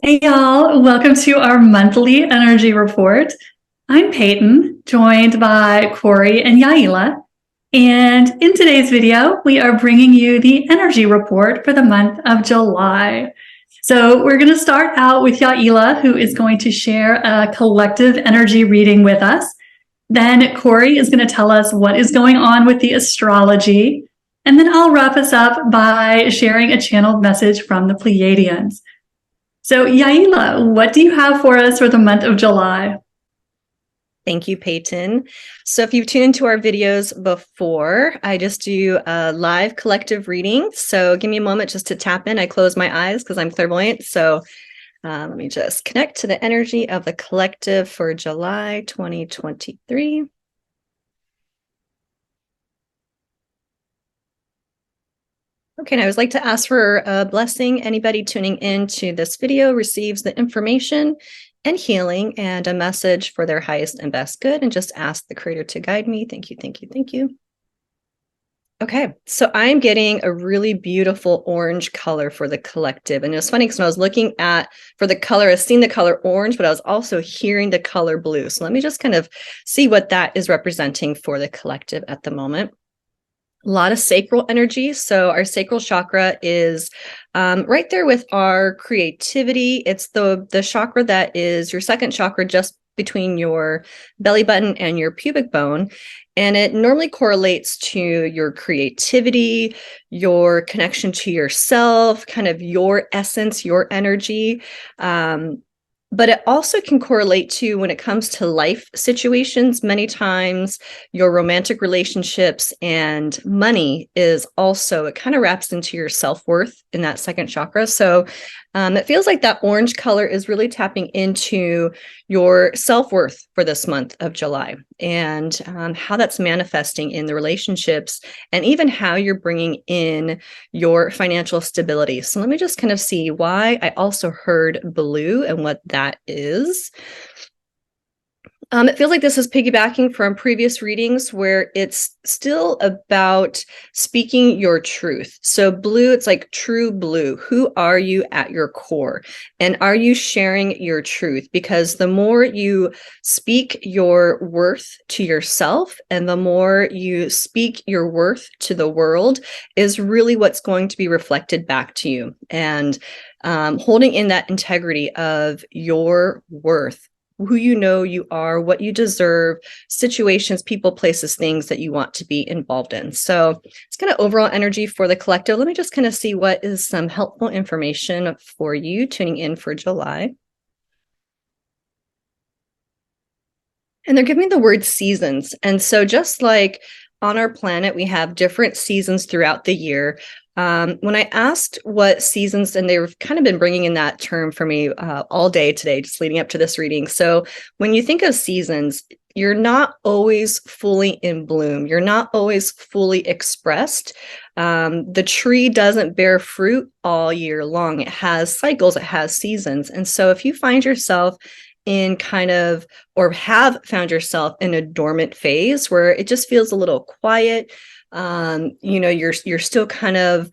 Hey y'all, welcome to our monthly energy report. I'm Peyton, joined by Corey and Yaila. And in today's video, we are bringing you the energy report for the month of July. So we're going to start out with Yaila, who is going to share a collective energy reading with us. Then Corey is going to tell us what is going on with the astrology. And then I'll wrap us up by sharing a channeled message from the Pleiadians. So, Yaila, what do you have for us for the month of July? Thank you, Peyton. So if you've tuned into our videos before, I just do a live collective reading. So give me a moment just to tap in. I close my eyes because I'm clairvoyant. So let me just connect to the energy of the collective for July 2023. Okay, and I would like to ask for a blessing. Anybody tuning into this video receives the information and healing and a message for their highest and best good, and just ask the Creator to guide me. Thank you, thank you, thank you. Okay, so I'm getting a really beautiful orange color for the collective. And it was funny because when I was looking for the color, I was seeing the color orange, but I was also hearing the color blue. So let me just kind of see what that is representing for the collective at the moment. A lot of sacral energy. So our sacral chakra is right there with our creativity. It's the chakra that is your second chakra, just between your belly button and your pubic bone. And it normally correlates to your creativity, your connection to yourself, kind of your essence, your energy. But it also can correlate to when it comes to life situations. Many times your romantic relationships and money is also, it kind of wraps into your self-worth in that second chakra. So it feels like that orange color is really tapping into your self-worth for this month of July, and how that's manifesting in the relationships, and even how you're bringing in your financial stability. So let me just kind of see why I also heard blue and what that is. It feels like this is piggybacking from previous readings where it's still about speaking your truth. So blue, it's like true blue. Who are you at your core? And are you sharing your truth? Because the more you speak your worth to yourself and the more you speak your worth to the world is really what's going to be reflected back to you. And holding in that integrity of your worth, who you know you are, what you deserve, situations, people, places, things that you want to be involved in. So it's kind of overall energy for the collective. Let me just kind of see what is some helpful information for you tuning in for July. And they're giving me the word seasons. And so just like on our planet, we have different seasons throughout the year. When I asked what seasons, and they've kind of been bringing in that term for me all day today, just leading up to this reading. So when you think of seasons, you're not always fully in bloom. You're not always fully expressed. The tree doesn't bear fruit all year long. It has cycles, it has seasons. And so if you find yourself in kind of, or have found yourself in a dormant phase where it just feels a little quiet, you're still kind of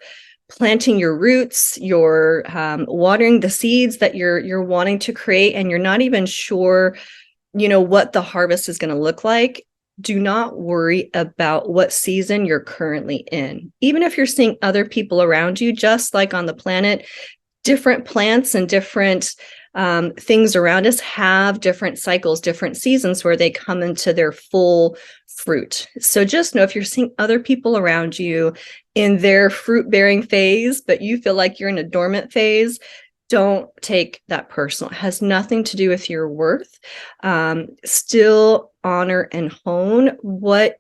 planting your roots, you're watering the seeds that you're wanting to create, and you're not even sure, what the harvest is going to look like. Do not worry about what season you're currently in. Even if you're seeing other people around you, just like on the planet, different plants and different things around us have different cycles, different seasons where they come into their full fruit. So just know if you're seeing other people around you in their fruit bearing phase, but you feel like you're in a dormant phase, don't take that personal. It has nothing to do with your worth. Still honor and hone what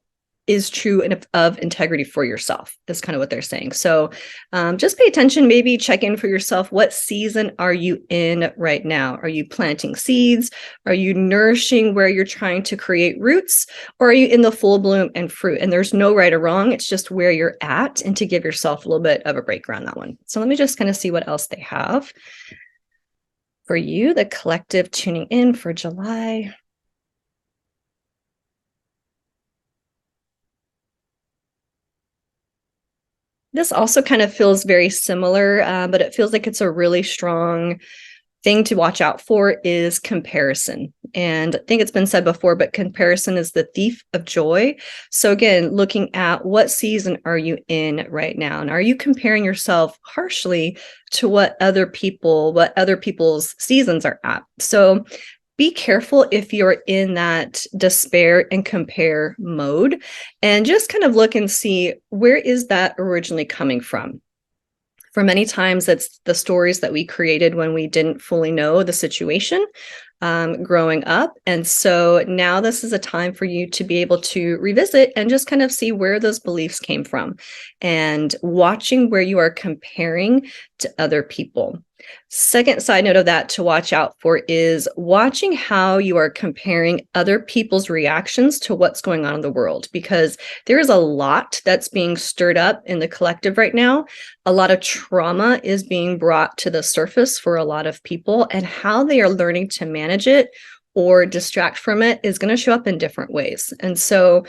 is true of integrity for yourself, is kind of what they're saying. So just pay attention, maybe check in for yourself. What season are you in right now? Are you planting seeds? Are you nourishing where you're trying to create roots? Or are you in the full bloom and fruit? And there's no right or wrong. It's just where you're at, and to give yourself a little bit of a break around that one. So let me just kind of see what else they have for you, the collective tuning in for July. This also kind of feels very similar, but it feels like it's a really strong thing to watch out for is comparison. And I think it's been said before, but comparison is the thief of joy. So again, looking at what season are you in right now? And are you comparing yourself harshly to what other people's seasons are at? So be careful if you're in that despair and compare mode, and just kind of look and see, where is that originally coming from? For many times, it's the stories that we created when we didn't fully know the situation growing up. And so now this is a time for you to be able to revisit and just kind of see where those beliefs came from, and watching where you are comparing to other people. Second side note of that to watch out for is watching how you are comparing other people's reactions to what's going on in the world, because there is a lot that's being stirred up in the collective right now. A lot of trauma is being brought to the surface for a lot of people, and how they are learning to manage it or distract from it is going to show up in different ways. And so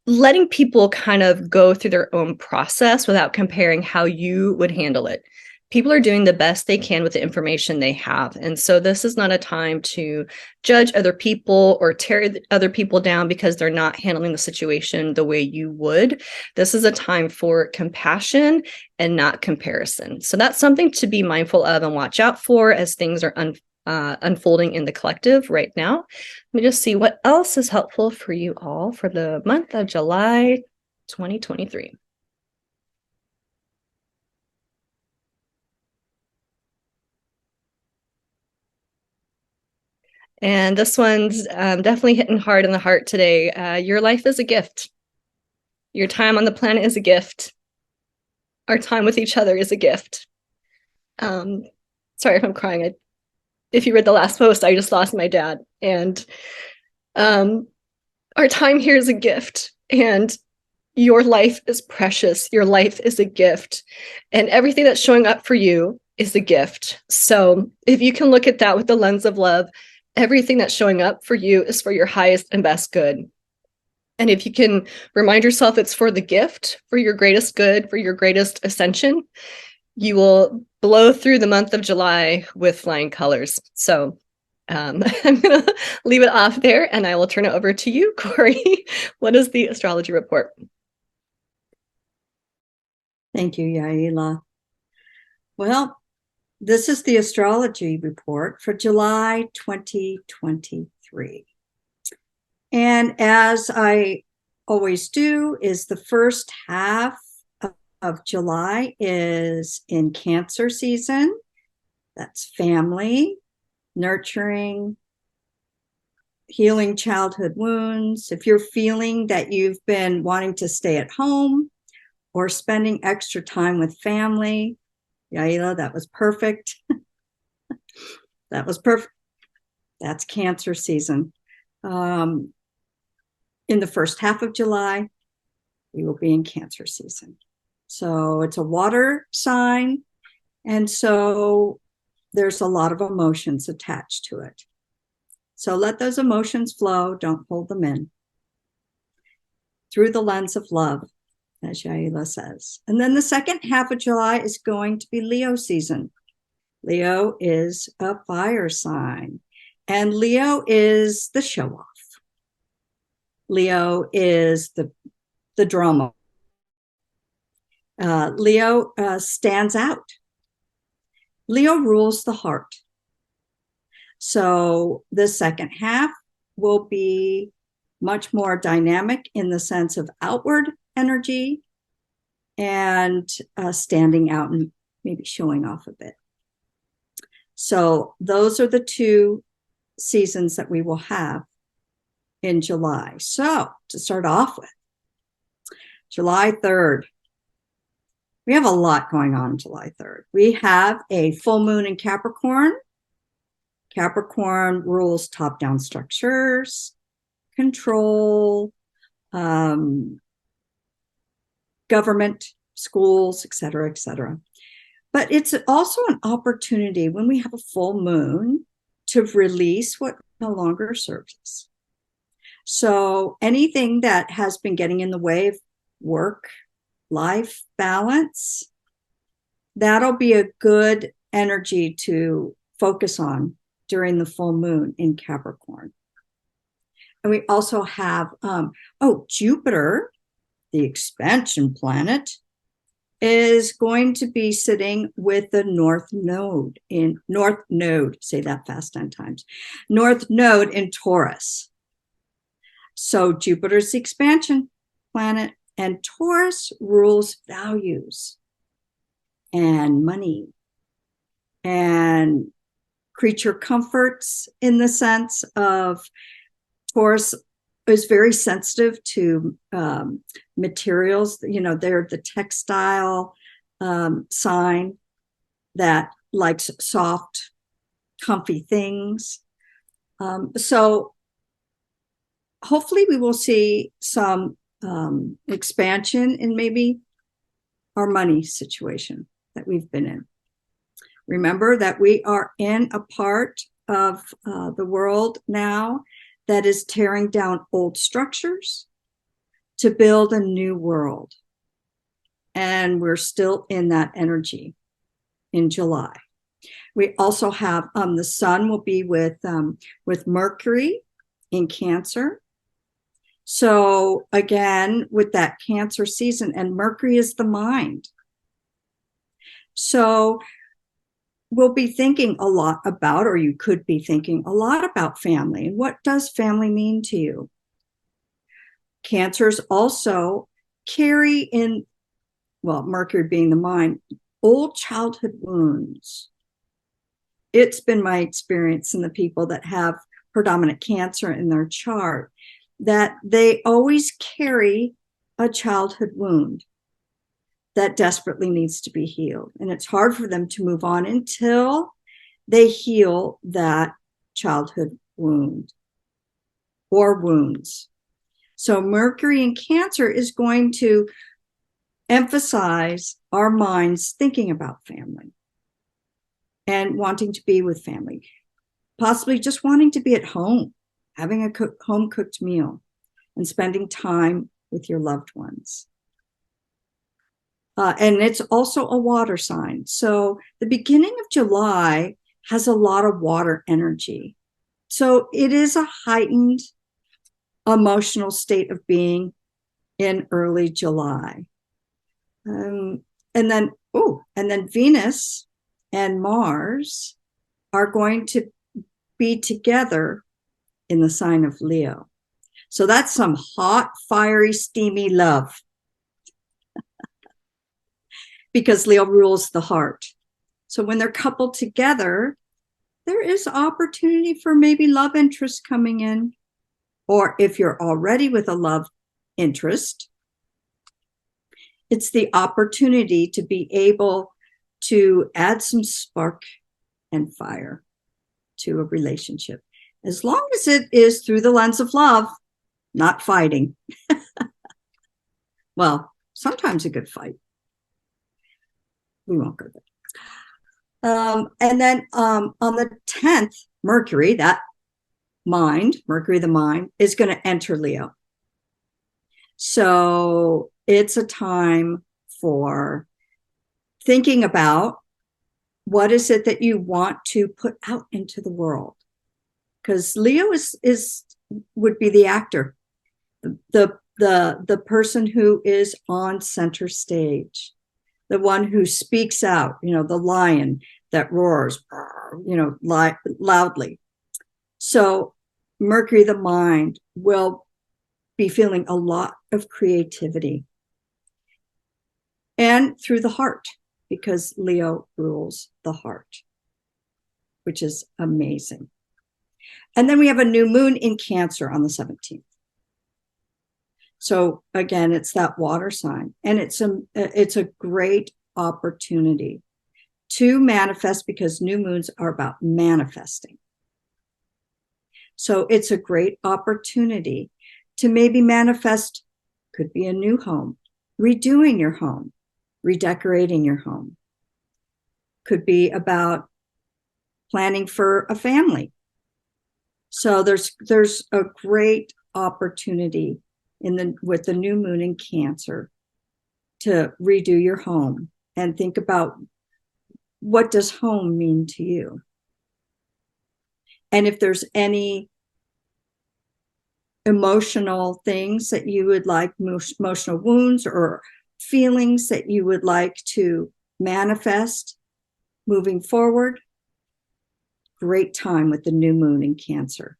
letting people kind of go through their own process without comparing how you would handle it. People are doing the best they can with the information they have. And so this is not a time to judge other people or tear other people down because they're not handling the situation the way you would. This is a time for compassion and not comparison. So that's something to be mindful of and watch out for as things are unfolding in the collective right now. Let me just see what else is helpful for you all for the month of July 2023. And this one's definitely hitting hard in the heart today. Your life is a gift. Your time on the planet is a gift. Our time with each other is a gift. Sorry if I'm crying. If you read the last post, I just lost my dad. And our time here is a gift. And your life is precious. Your life is a gift. And everything that's showing up for you is a gift. So if you can look at that with the lens of love, everything that's showing up for you is for your highest and best good. And if you can remind yourself it's for the gift, for your greatest good, for your greatest ascension, you will blow through the month of July with flying colors. So I'm going to leave it off there, and I will turn it over to you, Corey. What is the astrology report? Thank you, Yaila. Well, this is the astrology report for July 2023. And as I always do, is the first half of July is in Cancer season. That's family, nurturing, healing childhood wounds. If you're feeling that you've been wanting to stay at home or spending extra time with family, Yaila, that was perfect. That was perfect. That's Cancer season. In the first half of July, we will be in Cancer season. So it's a water sign. And so there's a lot of emotions attached to it. So let those emotions flow. Don't hold them in. Through the lens of love, as Yaila says. And then the second half of July is going to be Leo season. Leo is a fire sign. And Leo is the show-off. Leo is the drama. Leo stands out. Leo rules the heart. So the second half will be much more dynamic in the sense of outward energy and standing out and maybe showing off a bit. So those are the two seasons that we will have in July. So to start off with, July 3rd, we have a lot going on July 3rd. We have a full moon in Capricorn. Capricorn rules top-down structures, control, government, schools, et cetera, et cetera. But it's also an opportunity when we have a full moon to release what no longer serves us. So anything that has been getting in the way of work, life balance, that'll be a good energy to focus on during the full moon in Capricorn. And we also have, Jupiter, the expansion planet, is going to be sitting with the North Node, say that fast 10 times, North Node in Taurus. So Jupiter's the expansion planet, and Taurus rules values and money and creature comforts, in the sense of Taurus is very sensitive to materials. They're the textile sign that likes soft, comfy things. So hopefully we will see some expansion in maybe our money situation that we've been in. Remember that we are in a part of the world now that is tearing down old structures to build a new world. And we're still in that energy in July. We also have the sun will be with Mercury in Cancer. So again, with that Cancer season, and Mercury is the mind. So we'll be thinking a lot about, or you could be thinking a lot about family. And what does family mean to you? Cancers also carry in, Mercury being the mind, old childhood wounds. It's been my experience in the people that have predominant Cancer in their chart that they always carry a childhood wound that desperately needs to be healed. And it's hard for them to move on until they heal that childhood wound or wounds. So Mercury in Cancer is going to emphasize our minds thinking about family and wanting to be with family, possibly just wanting to be at home, having a home-cooked meal and spending time with your loved ones. And it's also a water sign. So the beginning of July has a lot of water energy. So it is a heightened emotional state of being in early July. And then Venus and Mars are going to be together in the sign of Leo. So that's some hot, fiery, steamy love. Because Leo rules the heart. So when they're coupled together, there is opportunity for maybe love interest coming in. Or if you're already with a love interest, it's the opportunity to be able to add some spark and fire to a relationship. As long as it is through the lens of love, not fighting. Well, sometimes a good fight. We won't go there. And then on the 10th, Mercury, that mind, Mercury the mind, is going to enter Leo. So it's a time for thinking about what is it that you want to put out into the world. Because Leo would be the actor, the person who is on center stage. The one who speaks out, the lion that roars, loudly. So Mercury, the mind, will be feeling a lot of creativity. And through the heart, because Leo rules the heart, which is amazing. And then we have a new moon in Cancer on the 17th. So again, it's that water sign, and it's a great opportunity to manifest, because new moons are about manifesting. So it's a great opportunity to maybe manifest, could be a new home, redoing your home, redecorating your home. Could be about planning for a family. So there's a great opportunity with the new moon in Cancer to redo your home and think about what does home mean to you? And if there's any emotional things that you would like, emotional wounds or feelings that you would like to manifest moving forward, great time with the new moon in Cancer.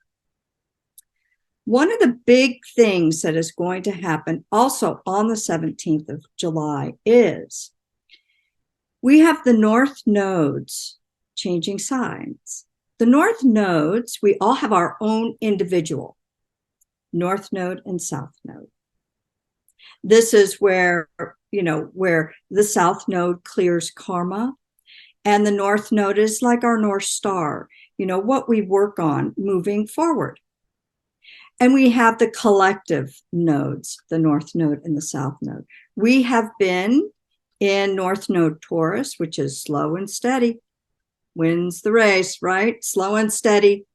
One of the big things that is going to happen also on the 17th of July is we have the north nodes changing signs. The north nodes, we all have our own individual north node and south node. This is where, where the south node clears karma, and the north node is like our North Star, what we work on moving forward. And we have the collective nodes, the north node and the south node. We have been in north node Taurus, which is slow and steady, wins the race, right? Slow and steady.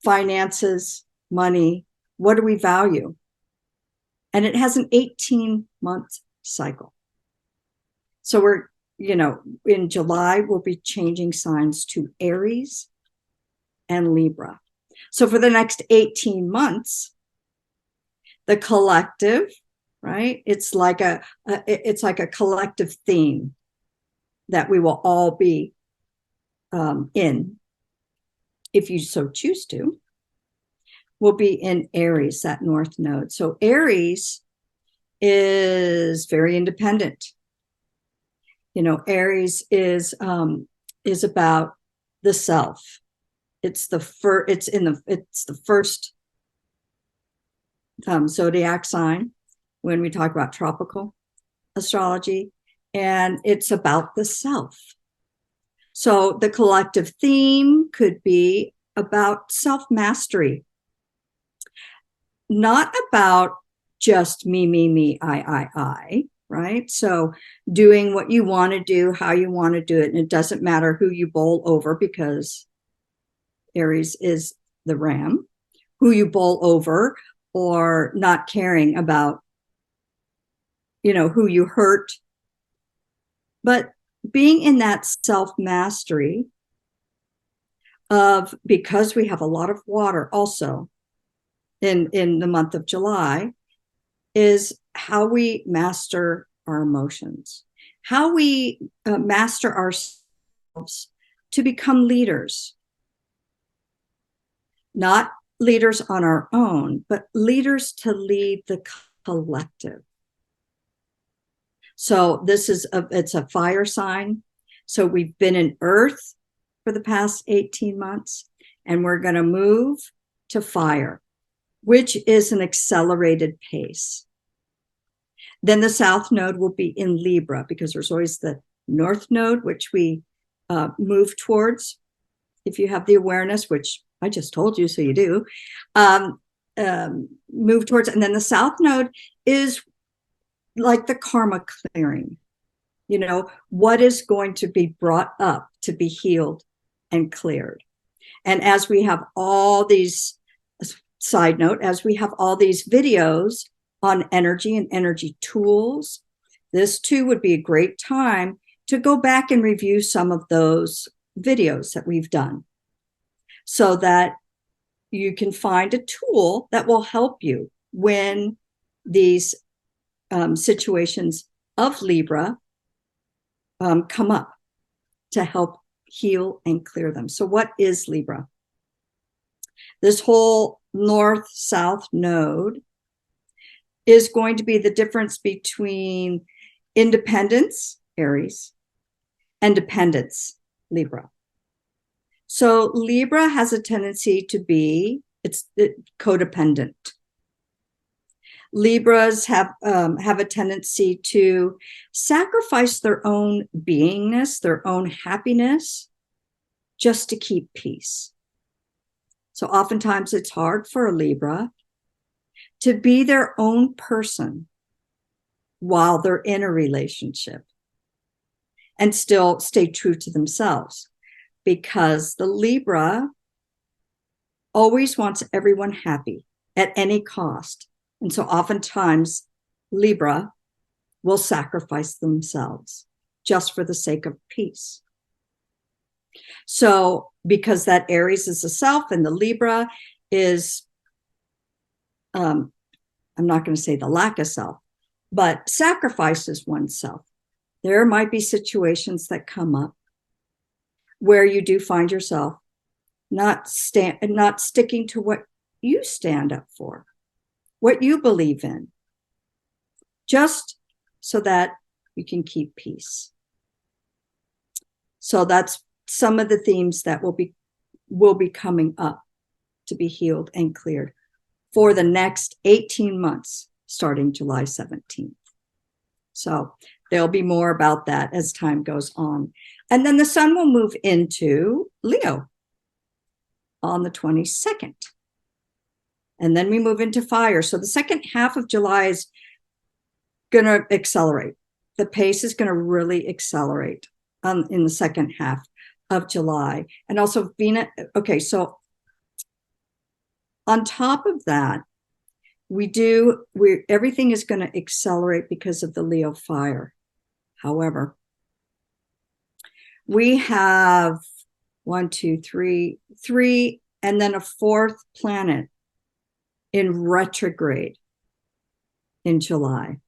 Finances, money, what do we value? And it has an 18-month cycle. So we're, in July, we'll be changing signs to Aries and Libra. So for the next 18 months, the collective, right? It's like a collective theme that we will all be in, if you so choose to, will be in Aries, that north node. So Aries is very independent. Aries is about the self. It's the first zodiac sign when we talk about tropical astrology, and it's about the self. So the collective theme could be about self-mastery, not about just me, I, right? So doing what you want to do, how you want to do it, and it doesn't matter who you bowl over, because Aries is the ram, who you bowl over, or not caring about, who you hurt. But being in that self-mastery of, because we have a lot of water also in the month of July, is how we master our emotions, how we master ourselves to become leaders, not leaders on our own, but leaders to lead the collective. So this is it's a fire sign. So we've been in Earth for the past 18 months, and we're going to move to fire, which is an accelerated pace. Then the south node will be in Libra, because there's always the north node, which we move towards. If you have the awareness, which I just told you, so you do, move towards. And then the south node is like the karma clearing, what is going to be brought up to be healed and cleared. And as we have all these, side note, as we have all these videos on energy and energy tools, this too would be a great time to go back and review some of those videos that we've done, so that you can find a tool that will help you when these situations of Libra come up, to help heal and clear them. So what is Libra? This whole north-south node is going to be the difference between independence, Aries, and dependence, Libra. So Libra has a tendency to be, it's codependent. Libras have a tendency to sacrifice their own beingness, their own happiness, just to keep peace. So oftentimes it's hard for a Libra to be their own person while they're in a relationship and still stay true to themselves, because the Libra always wants everyone happy at any cost. And so oftentimes Libra will sacrifice themselves just for the sake of peace. So because that Aries is the self and the Libra is, I'm not going to say the lack of self, but sacrifices oneself. There might be situations that come up where you do find yourself not sticking to what you stand up for, what you believe in, just so that you can keep peace. So that's some of the themes that will be coming up to be healed and cleared for the next 18 months, starting July 17th. So there'll be more about that as time goes on. And then the sun will move into Leo on the 22nd. And then we move into fire. So the second half of July is going to accelerate. The pace is going to really accelerate in the second half of July. And also Venus. Okay, so on top of that, everything is going to accelerate because of the Leo fire. However, we have 1, 2, 3, and then a fourth planet in retrograde in July.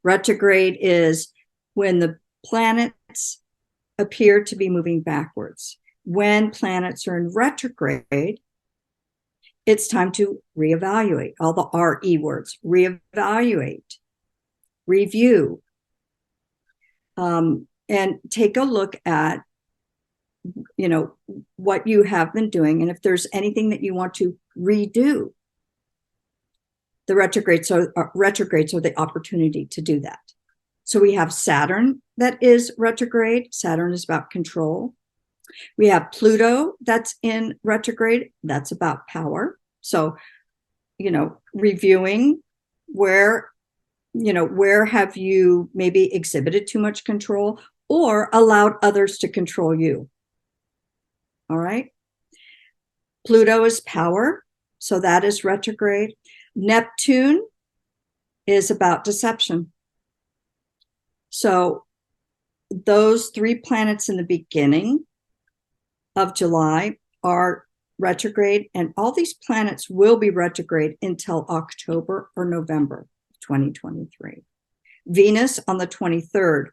Retrograde is when the planets appear to be moving backwards. When planets are in retrograde, it's time to reevaluate, all the RE words, reevaluate, review, and take a look at, what you have been doing. And if there's anything that you want to redo, the retrogrades are the opportunity to do that. So we have Saturn that is retrograde. Saturn is about control. We have Pluto that's in retrograde. That's about power. So, reviewing where have you maybe exhibited too much control or allowed others to control you. All right. Pluto is power. So that is retrograde. Neptune is about deception. So those 3 planets in the beginning of July are retrograde, and all these planets will be retrograde until October or November 2023. Venus on the 23rd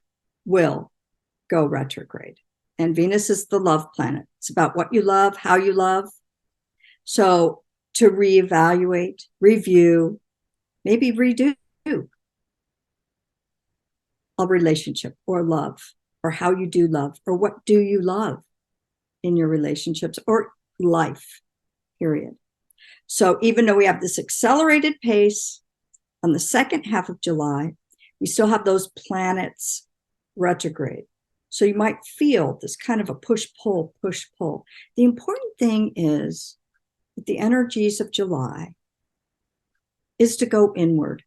will go retrograde. And Venus is the love planet. It's about what you love, how you love. So to reevaluate, review, maybe redo a relationship or love, or how you do love, or what do you love in your relationships or life, period. So even though we have this accelerated pace on the second half of July, we still have those planets retrograde. So you might feel this kind of a push-pull, push-pull. The important thing is that the energies of July is to go inward.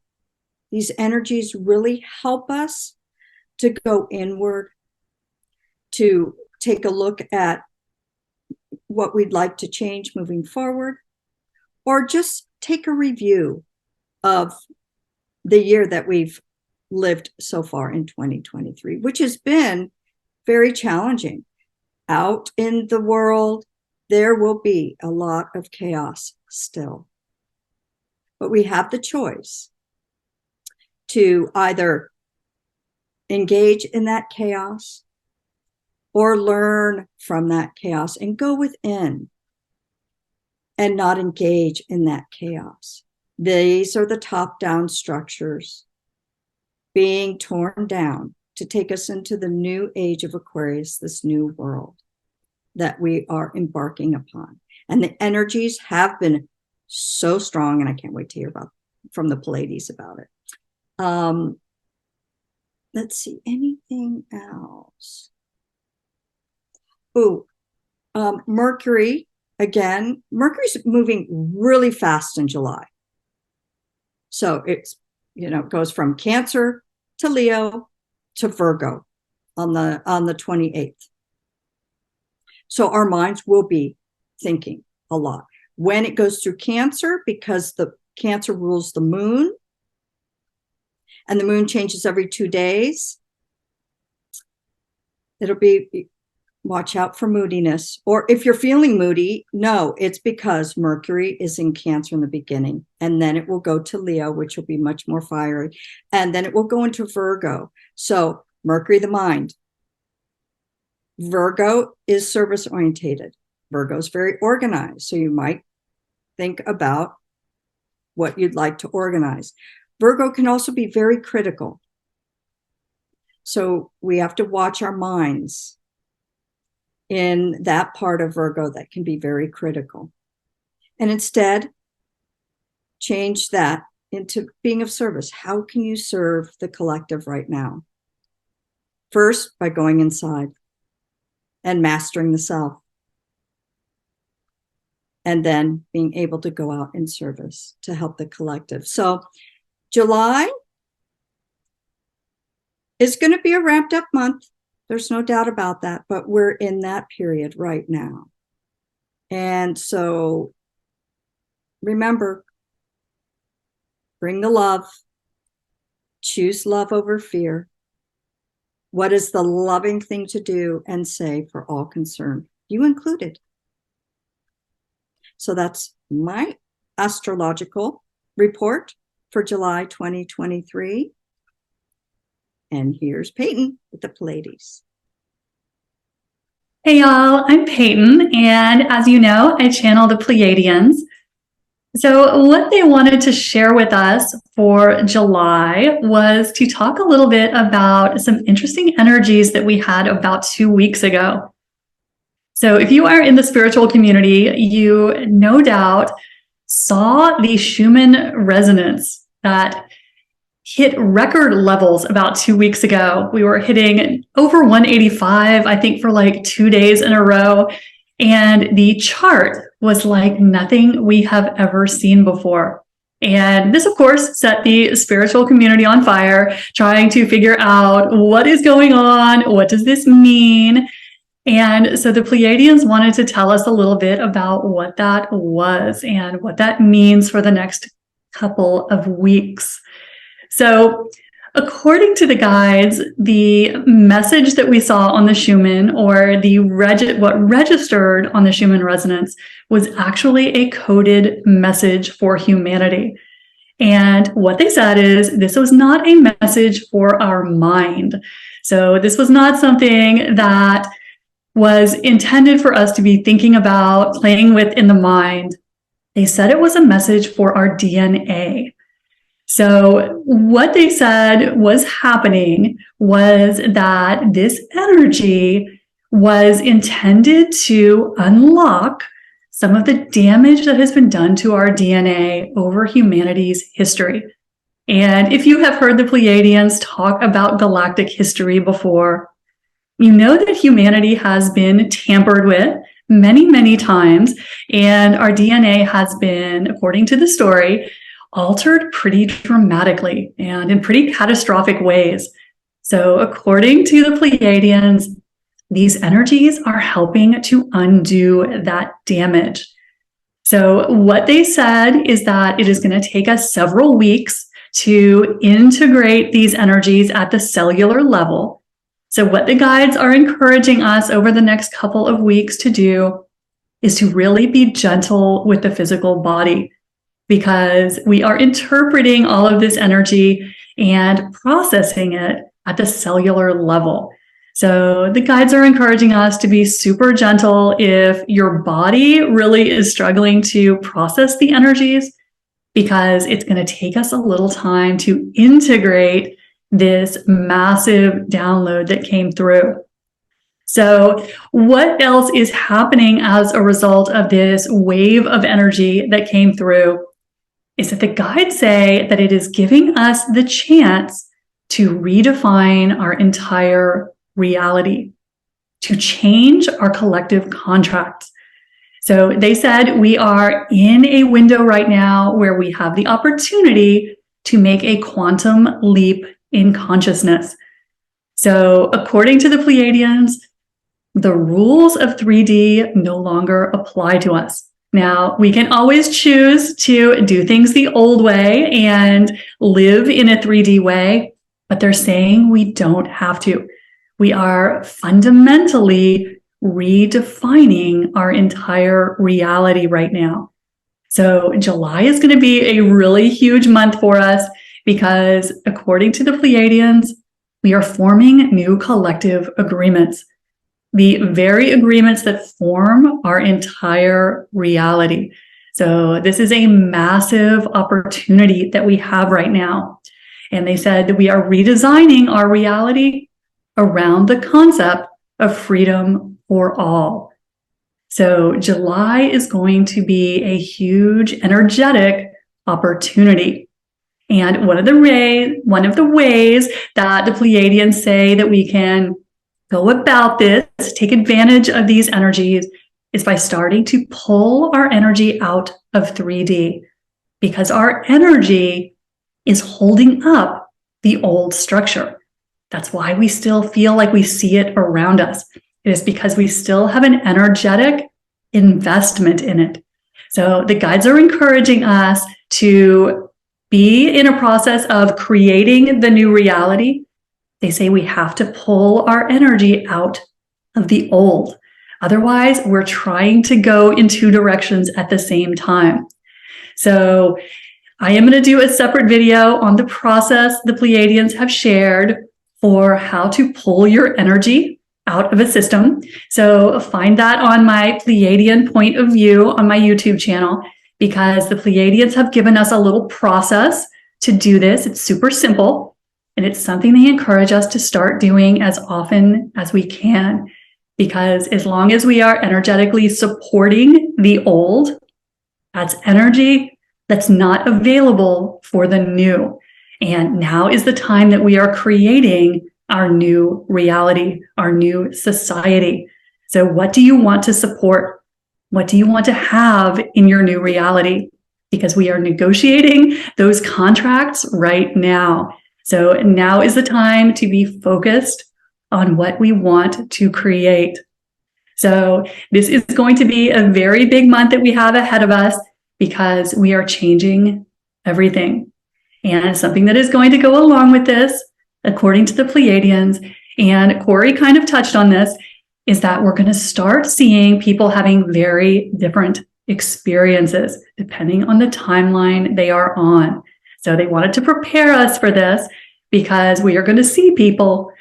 These energies really help us to go inward, to take a look at what we'd like to change moving forward, or just take a review of the year that we've lived so far in 2023, which has been very challenging. Out in the world, there will be a lot of chaos still. But we have the choice to either engage in that chaos or learn from that chaos and go within and not engage in that chaos. These are the top-down structures being torn down to take us into the new age of Aquarius, this new world that we are embarking upon. And the energies have been so strong, and I can't wait to hear from the Pleiades about it. Let's see, anything else? Mercury, again, Mercury's moving really fast in July. So it's, goes from Cancer to Leo to Virgo on the 28th. So our minds will be thinking a lot. When it goes through Cancer, because the Cancer rules the moon, and the moon changes every 2 days, it'll be, watch out for moodiness. Or if you're feeling moody, no, it's because Mercury is in Cancer in the beginning, and then it will go to Leo, which will be much more fiery, and then it will go into Virgo. So Mercury, the mind. Virgo is service orientated. Virgo is very organized. So you might think about what you'd like to organize. Virgo can also be very critical. So we have to watch our minds in that part of Virgo that can be very critical. And instead, change that into being of service. How can you serve the collective right now? First, by going inside and mastering the self. And then being able to go out in service to help the collective. So July is going to be a ramped up month. There's no doubt about that, but we're in that period right now. And so remember, bring the love, choose love over fear. What is the loving thing to do and say for all concerned, you included? So that's my astrological report for July 2023. And here's Peyton with the Pleiades. Hey y'all, I'm Peyton, and as you know, I channel the Pleiadians. So what they wanted to share with us for July was to talk a little bit about some interesting energies that we had about 2 weeks ago. So if you are in the spiritual community, you no doubt saw the Schumann resonance that hit record levels about 2 weeks ago. We were hitting over 185, I think, for like 2 days in a row. And the chart was like nothing we have ever seen before. And this, of course, set the spiritual community on fire, trying to figure out what is going on, what does this mean? And so the Pleiadians wanted to tell us a little bit about what that was and what that means for the next couple of weeks. So according to the guides, the message that we saw on the Schumann, or what registered on the Schumann resonance, was actually a coded message for humanity. And what they said is this was not a message for our mind. So this was not something that was intended for us to be thinking about, playing with in the mind. They said it was a message for our DNA. So what they said was happening was that this energy was intended to unlock some of the damage that has been done to our DNA over humanity's history. And if you have heard the Pleiadians talk about galactic history before, you know that humanity has been tampered with many, many times, and our DNA has been, according to the story, altered pretty dramatically and in pretty catastrophic ways. So according to the Pleiadians, these energies are helping to undo that damage. So what they said is that it is going to take us several weeks to integrate these energies at the cellular level. So what the guides are encouraging us over the next couple of weeks to do is to really be gentle with the physical body, because we are interpreting all of this energy and processing it at the cellular level. So the guides are encouraging us to be super gentle if your body really is struggling to process the energies, because it's going to take us a little time to integrate this massive download that came through. So what else is happening as a result of this wave of energy that came through is that the guides say that it is giving us the chance to redefine our entire reality, to change our collective contracts. So they said we are in a window right now where we have the opportunity to make a quantum leap in consciousness. So according to the Pleiadians, the rules of 3D no longer apply to us. Now, we can always choose to do things the old way and live in a 3D way, but they're saying we don't have to. We are fundamentally redefining our entire reality right now. So July is going to be a really huge month for us because according to the Pleiadians, we are forming new collective agreements, the very agreements that form our entire reality. So this is a massive opportunity that we have right now. And they said that we are redesigning our reality around the concept of freedom for all. So July is going to be a huge energetic opportunity. And one of the ways that the Pleiadians say that we can go about this, take advantage of these energies, is by starting to pull our energy out of 3D, because our energy is holding up the old structure. That's why we still feel like we see it around us. It is because we still have an energetic investment in it. So the guides are encouraging us to be in a process of creating the new reality. They say we have to pull our energy out of the old. Otherwise, we're trying to go in two directions at the same time. So I am going to do a separate video on the process the Pleiadians have shared for how to pull your energy out of a system. So find that on my Pleiadian point of view on my YouTube channel, because the Pleiadians have given us a little process to do this. It's super simple, and it's something they encourage us to start doing as often as we can, because as long as we are energetically supporting the old, that's energy that's not available for the new. And now is the time that we are creating our new reality, our new society. So what do you want to support? What do you want to have in your new reality? Because we are negotiating those contracts right now. So now is the time to be focused on what we want to create. So this is going to be a very big month that we have ahead of us, because we are changing everything. And something that is going to go along with this, according to the Pleiadians, and Corey kind of touched on this, is that we're going to start seeing people having very different experiences depending on the timeline they are on. So they wanted to prepare us for this, because we are going to see people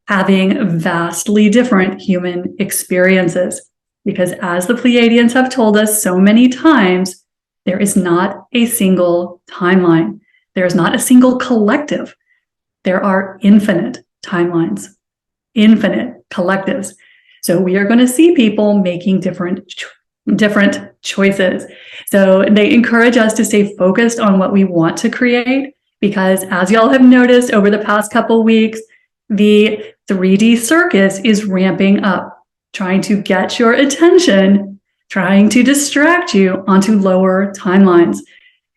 having vastly different human experiences. Because as the Pleiadians have told us so many times, there is not a single timeline. There is not a single collective. There are infinite timelines, infinite collectives. So we are going to see people making different choices. So they encourage us to stay focused on what we want to create, because as y'all have noticed over the past couple weeks, the 3D circus is ramping up, trying to get your attention, trying to distract you onto lower timelines.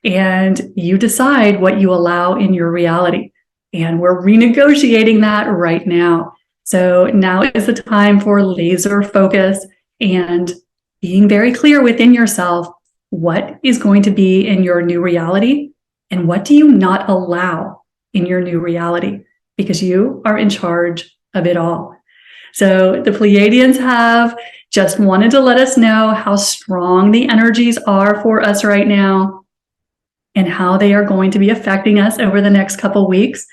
And you decide what you allow in your reality. And we're renegotiating that right now. So now is the time for laser focus and being very clear within yourself what is going to be in your new reality and what do you not allow in your new reality, because you are in charge of it all. So the Pleiadians have just wanted to let us know how strong the energies are for us right now and how they are going to be affecting us over the next couple weeks.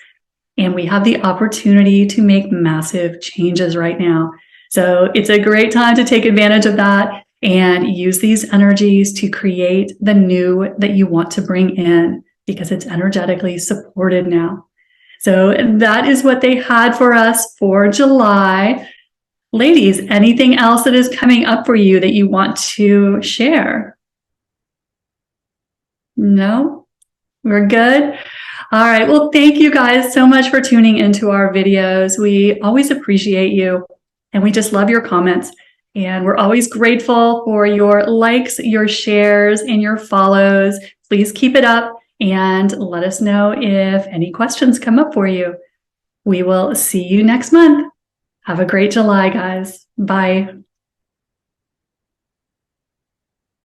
And we have the opportunity to make massive changes right now. So it's a great time to take advantage of that and use these energies to create the new that you want to bring in, because it's energetically supported now. So that is what they had for us for July. Ladies, anything else that is coming up for you that you want to share? No? We're good? All right. Well, thank you guys so much for tuning into our videos. We always appreciate you, and we just love your comments. And we're always grateful for your likes, your shares, and your follows. Please keep it up and let us know if any questions come up for you. We will see you next month. Have a great July, guys. Bye.